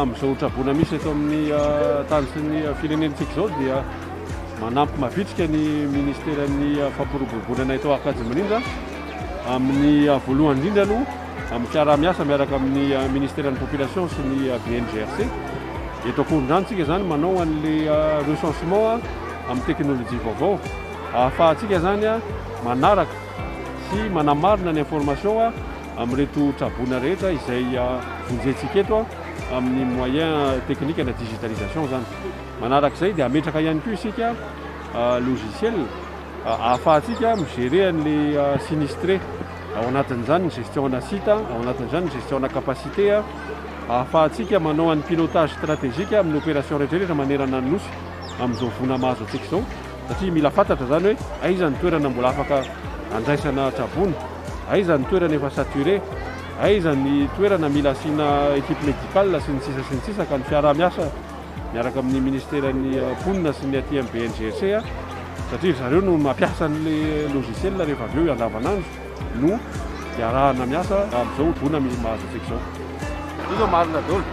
amin'izao trabona misy eto amin'ny tany sy ny firenentsika zao dia manampy mavitrika ny ministeran'ny fampiroboroboana eto Ankadimandrindra amin'ny voalohany indrindra aloha amin'ny fiaraha-miasa miaraka amin'ny ministeran'ny population sy ny BNGRC eto Akorondranotsika zany manao an'le recensement amin'ny teknôlôjia vaovao ahafahantsika zany manaraka sy manamarina ny information amin'reto trabona rehetra izay vonjentsika eto amin'ny moyen technique na digitalisation zany. Manarak'izay dia ametraka ihany koa isika logiciel ahafahantsika migérer an'le sinistré ao anatin'izany ny gestion na site, ao anatin'izany ny gestion na capacité ahafahantsika manao an'ny pilotage stratégique amin'ny opération rehetrarehetra manerana ny nosy amin'izao vona mahazo antsika izao satria mila fantatra zany hoe aiza ny toerana mbola afaka andraisana trabona, aiza ny toerana efa saturé, aiza ny toerana mila asiana équipe médicale sy ny sisa ka ny fiaraha-miasa miaraka amin'ny ministeran'ny ponina sy ny aty amin'ny BNGRC satria zareo no mampiasa an'le logiciel rehefa avy eo andavanandro no iarahana miasa amin'izao vona mahazo antsika izao. Io zao Marina Dôle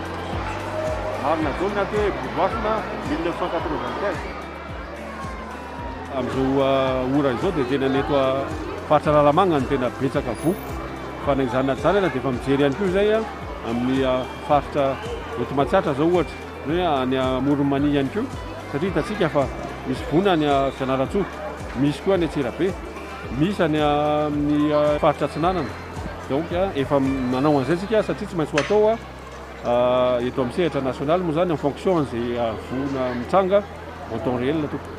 na te Bourgoisina 1995. Amin'izao ora izao dia tena neto faritra Ralamanga ny tena betsaka voky fa ny zanatsanana dia efa mijery ihany koa izay amin'ny faritra Eto-Matsiatra zao ohatra hoe any Moronmania ihany koa satria hitantsika fa misy vona any Fianaratsoa, misy koa any Antsirabe, misy any amin'ny faritra Atsinanana. Donc efa manao an'izay tsika satria tsy maintsy ho atao eto amin'ny sehatra national moa zany en fonction an'izay vona mitranga en temps réel tokoa.